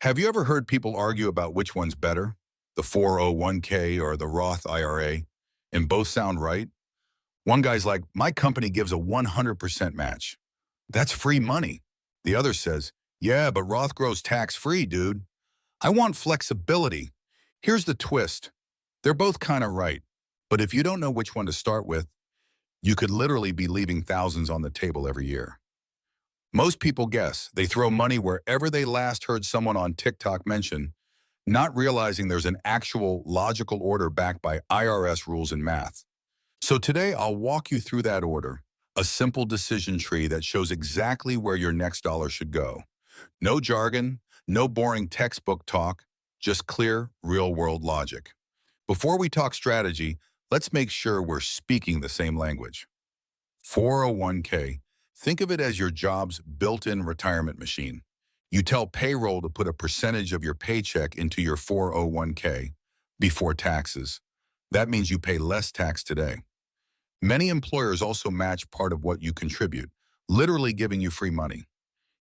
Have you ever heard people argue about which one's better, the 401k or the Roth IRA? And both sound right. One guy's like, my company gives a 100% match. That's free money. The other says, yeah, but Roth grows tax-free, dude. I want flexibility. Here's the twist. They're both kind of right. But if you don't know which one to start with, you could literally be leaving thousands on the table every year. Most people guess. They throw money wherever they last heard someone on TikTok mention, not realizing there's an actual logical order backed by IRS rules and math. So today I'll walk you through that order, a simple decision tree that shows exactly where your next dollar should go. No jargon, no boring textbook talk, just clear, real-world logic. Before we talk strategy, let's make sure we're speaking the same language. 401k. Think of it as your job's built-in retirement machine. You tell payroll to put a percentage of your paycheck into your 401k before taxes. That means you pay less tax today. Many employers also match part of what you contribute, literally giving you free money.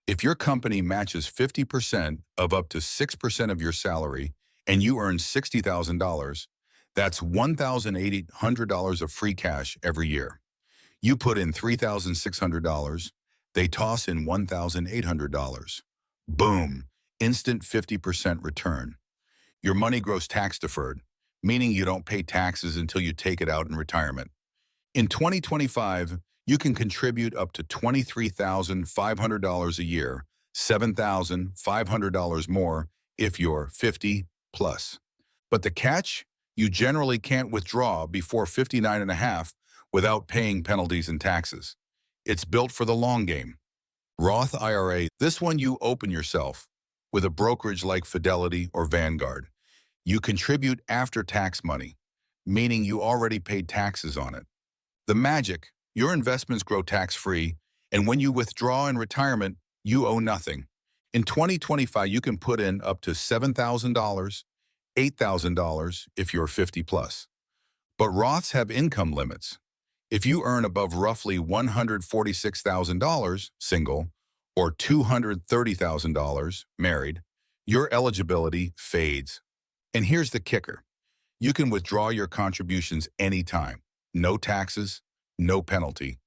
If your company matches 50% of up to 6% of your salary and you earn $60,000, that's $1,800 of free cash every year. You put in $3,600, they toss in $1,800. Boom, instant 50% return. Your money grows tax deferred, meaning you don't pay taxes until you take it out in retirement. In 2025, you can contribute up to $23,500 a year, $7,500 more if you're 50 plus. But the catch? You generally can't withdraw before 59 and a half without paying penalties and taxes. It's built for the long game. Roth IRA, this one you open yourself with a brokerage like Fidelity or Vanguard. You contribute after-tax money, meaning you already paid taxes on it. The magic, your investments grow tax-free, and when you withdraw in retirement, you owe nothing. In 2025, you can put in up to $7,000, $8,000 if you're 50 plus. But Roths have income limits. If you earn above roughly $146,000 single or $230,000 married, your eligibility fades. And here's the kicker. You can withdraw your contributions anytime. No taxes, no penalty.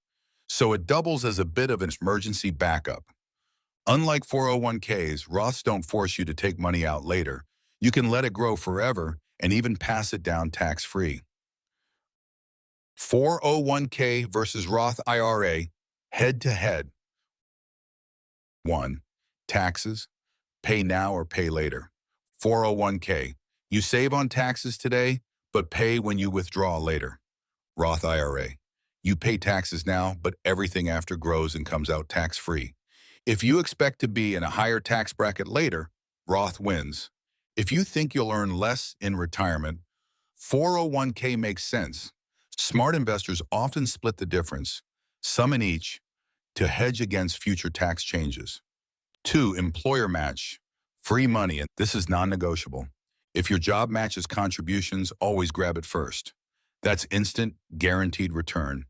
So it doubles as a bit of an emergency backup. Unlike 401ks, Roths don't force you to take money out later. You can let it grow forever and even pass it down tax-free. 401k versus Roth IRA, head-to-head. 1. Taxes. Pay now or pay later. 401k. You save on taxes today, but pay when you withdraw later. Roth IRA. You pay taxes now, but everything after grows and comes out tax-free. If you expect to be in a higher tax bracket later, Roth wins. If you think you'll earn less in retirement, 401k makes sense. Smart investors often split the difference, some in each, to hedge against future tax changes. 2. Employer match. Free money, and this is non-negotiable. If your job matches contributions, always grab it first. That's instant, guaranteed return.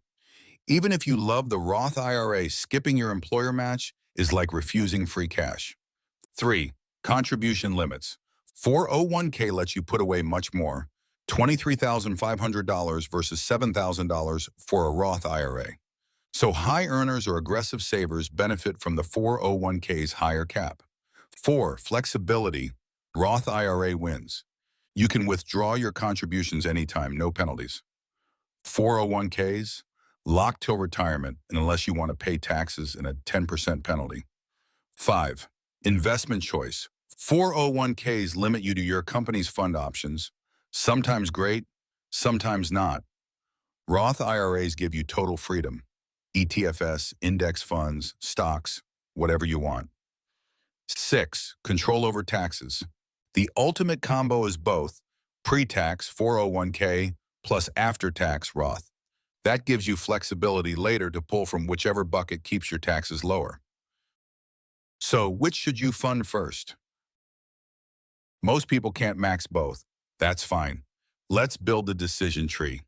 Even if you love the Roth IRA, skipping your employer match is like refusing free cash. 3. Contribution limits. 401k lets you put away much more, $23,500 versus $7,000 for a Roth IRA. So high earners or aggressive savers benefit from the 401k's higher cap. 4. Flexibility. Roth IRA wins. You can withdraw your contributions anytime, no penalties. 401ks, locked till retirement, and unless you want to pay taxes and a 10% penalty. 5. Investment choice. 401ks limit you to your company's fund options, sometimes great, sometimes not. Roth IRAs give you total freedom. ETFs, index funds, stocks, whatever you want. 6. Control over taxes. The ultimate combo is both pre-tax 401k plus after-tax Roth. That gives you flexibility later to pull from whichever bucket keeps your taxes lower. So, which should you fund first? Most people can't max both. That's fine. Let's build the decision tree.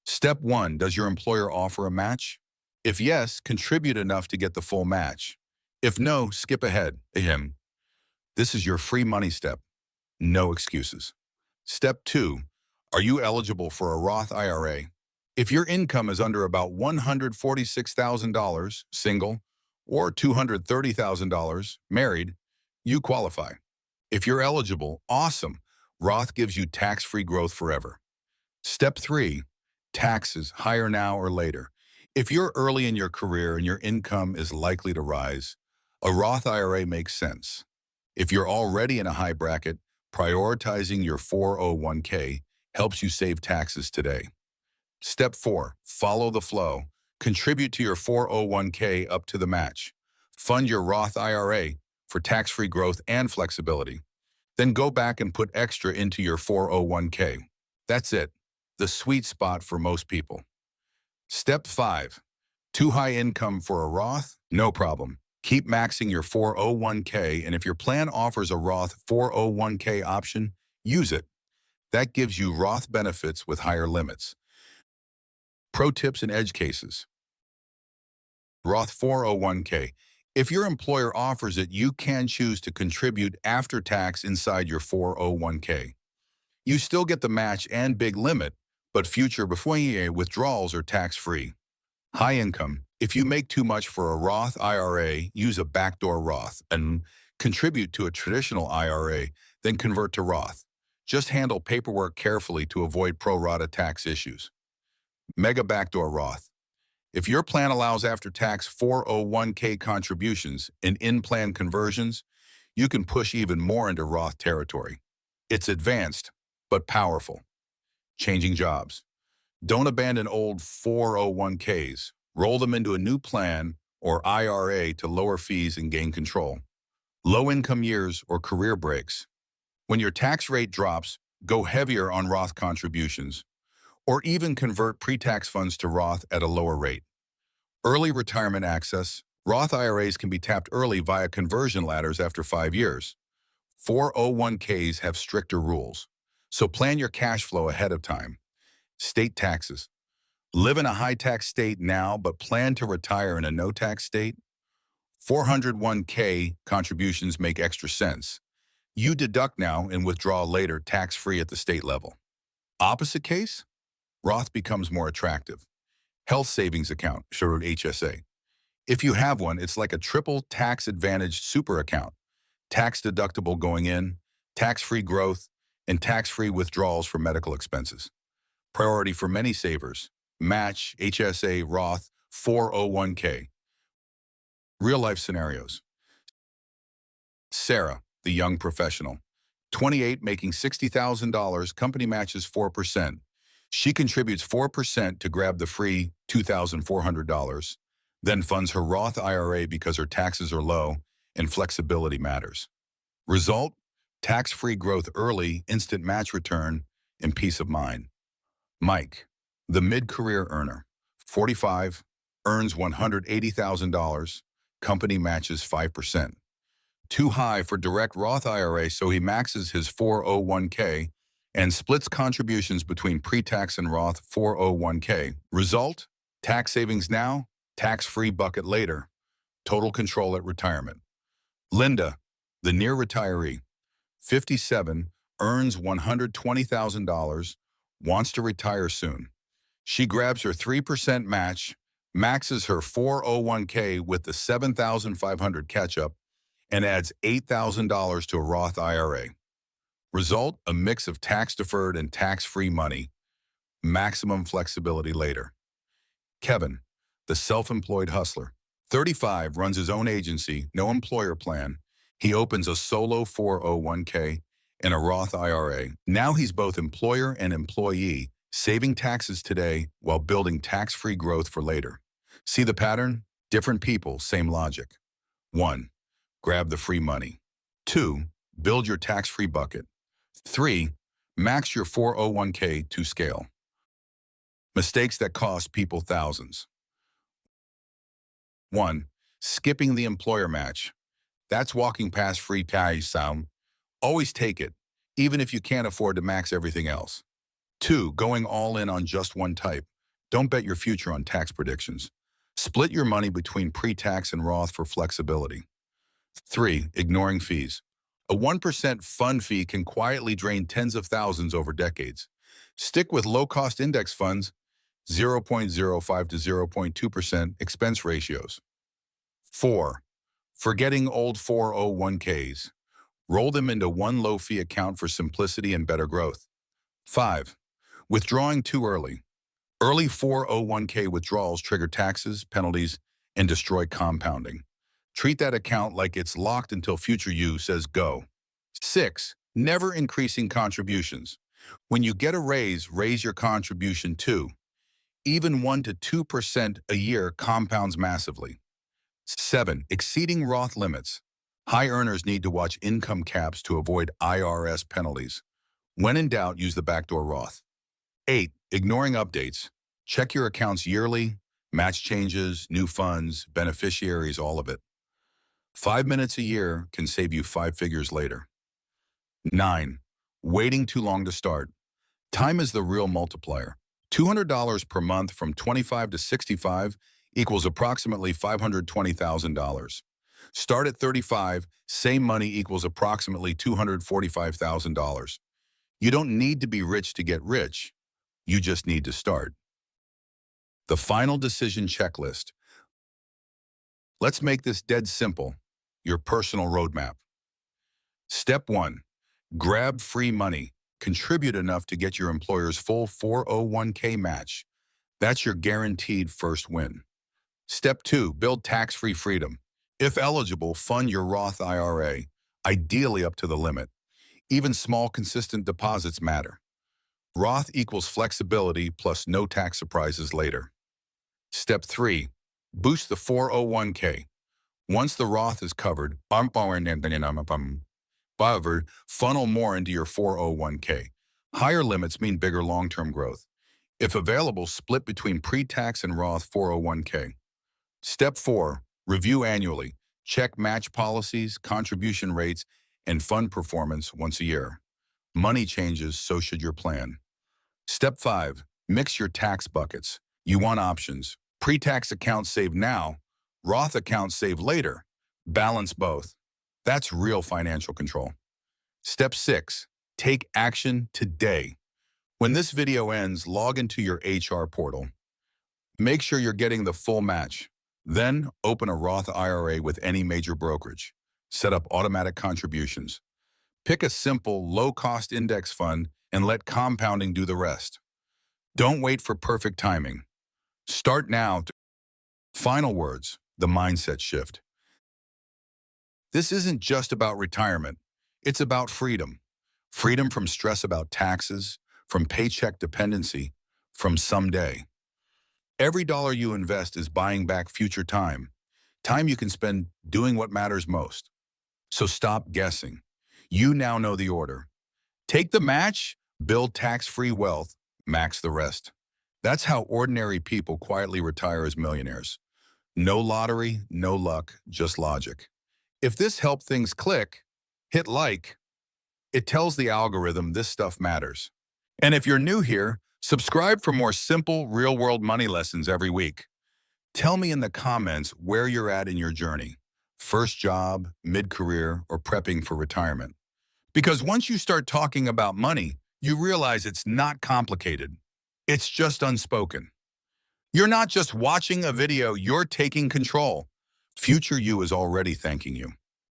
Step 1, does your employer offer a match? If yes, contribute enough to get the full match. If no, skip ahead. This is your free money step. No excuses. Step 2. Are you eligible for a Roth IRA? If your income is under about $146,000, single, or $230,000, married, you qualify. If you're eligible, awesome. Roth gives you tax-free growth forever. Step 3. Taxes, higher now or later. If you're early in your career and your income is likely to rise, a Roth IRA makes sense. If you're already in a high bracket, prioritizing your 401k helps you save taxes today. Step 4. Follow the flow. Contribute to your 401k up to the match. Fund your Roth IRA for tax-free growth and flexibility. Then go back and put extra into your 401k. That's it. The sweet spot for most people. Step 5. Too high income for a Roth? No problem. Keep maxing your 401k, and if your plan offers a Roth 401k option, use it. That gives you Roth benefits with higher limits. Pro tips and edge cases. Roth 401k. If your employer offers it, you can choose to contribute after tax inside your 401k. You still get the match and big limit, but future withdrawals are tax-free. High income. If you make too much for a Roth IRA, use a backdoor Roth and contribute to a traditional IRA, then convert to Roth. Just handle paperwork carefully to avoid pro-rata tax issues. Mega backdoor Roth. If your plan allows after-tax 401k contributions and in-plan conversions, you can push even more into Roth territory. It's advanced, but powerful. Changing jobs. Don't abandon old 401ks. Roll them into a new plan or IRA to lower fees and gain control. Low-income years or career breaks. When your tax rate drops, go heavier on Roth contributions, or even convert pre-tax funds to Roth at a lower rate. Early retirement access. Roth IRAs can be tapped early via conversion ladders after 5 years. 401ks have stricter rules, so plan your cash flow ahead of time. State taxes. Live in a high-tax state now, but plan to retire in a no-tax state? 401k contributions make extra sense. You deduct now and withdraw later tax-free at the state level. Opposite case? Roth becomes more attractive. Health savings account, short HSA. If you have one, it's like a triple tax-advantaged super account. Tax-deductible going in, tax-free growth, and tax-free withdrawals for medical expenses. Priority for many savers. Match, HSA, Roth, 401k. Real-life scenarios. Sarah, the young professional. 28, making $60,000, company matches 4%. She contributes 4% to grab the free $2,400, then funds her Roth IRA because her taxes are low and flexibility matters. Result? Tax-free growth early, instant match return, and peace of mind. Mike, the mid-career earner. 45, earns $180,000, company matches 5%. Too high for direct Roth IRA, so he maxes his 401k and splits contributions between pre-tax and Roth 401k. Result? Tax savings now, tax-free bucket later. Total control at retirement. Linda, the near retiree. 57, earns $120,000, wants to retire soon. She grabs her 3% match, maxes her 401k with the $7,500 catch-up, and adds $8,000 to a Roth IRA. Result, a mix of tax-deferred and tax-free money. Maximum flexibility later. Kevin, the self-employed hustler. 35, runs his own agency, no employer plan. He opens a solo 401k and a Roth IRA. Now he's both employer and employee, saving taxes today while building tax-free growth for later. See the pattern? Different people, same logic. 1. Grab the free money. 2. Build your tax-free bucket. 3. Max your 401k to scale. Mistakes that cost people thousands. 1. Skipping the employer match. That's walking past free tax sound. Always take it, even if you can't afford to max everything else. 2. Going all in on just one type. Don't bet your future on tax predictions. Split your money between pre-tax and Roth for flexibility. 3. Ignoring fees. A 1% fund fee can quietly drain tens of thousands over decades. Stick with low-cost index funds, 0.05 to 0.2% expense ratios. 4. Forgetting old 401ks. Roll them into one low-fee account for simplicity and better growth. 5. Withdrawing too early. Early 401k withdrawals trigger taxes, penalties, and destroy compounding. Treat that account like it's locked until future you says go. 6. Never increasing contributions. When you get a raise, raise your contribution too. Even 1 to 2% a year compounds massively. 7. Exceeding Roth limits. High earners need to watch income caps to avoid IRS penalties. When in doubt, use the backdoor Roth. 8. Ignoring updates. Check your accounts yearly, match changes, new funds, beneficiaries, all of it. 5 minutes a year can save you 5 figures later. 9. Waiting too long to start. Time is the real multiplier. $200 per month from 25 to 65 equals approximately $520,000. Start at 35, same money equals approximately $245,000. You don't need to be rich to get rich. You just need to start. The final decision checklist. Let's make this dead simple. Your personal roadmap. Step 1. Grab free money. Contribute enough to get your employer's full 401k match. That's your guaranteed first win. Step 2. Build tax-free freedom. If eligible, fund your Roth IRA, ideally up to the limit. Even small, consistent deposits matter. Roth equals flexibility plus no tax surprises later. Step 3. Boost the 401k. Once the Roth is covered, funnel more into your 401k. Higher limits mean bigger long-term growth. If available, split between pre-tax and Roth 401k. Step 4. Review annually. Check match policies, contribution rates, and fund performance once a year. Money changes, so should your plan. Step 5. Mix your tax buckets. You want options. Pre-tax accounts save now, Roth accounts save later. Balance both. That's real financial control. Step 6. Take action today. When this video ends, log into your HR portal. Make sure you're getting the full match. Then, open a Roth IRA with any major brokerage. Set up automatic contributions. Pick a simple, low-cost index fund and let compounding do the rest. Don't wait for perfect timing. Start now. Final words, the mindset shift. This isn't just about retirement. It's about freedom. Freedom from stress about taxes, from paycheck dependency, from someday. Every dollar you invest is buying back future time. Time you can spend doing what matters most. So stop guessing. You now know the order. Take the match, build tax-free wealth, max the rest. That's how ordinary people quietly retire as millionaires. No lottery, no luck, just logic. If this helped things click, hit like. It tells the algorithm this stuff matters. And if you're new here, subscribe for more simple, real-world money lessons every week. Tell me in the comments where you're at in your journey. First job, mid-career, or prepping for retirement. Because once you start talking about money, you realize it's not complicated. It's just unspoken. You're not just watching a video, you're taking control. Future you is already thanking you.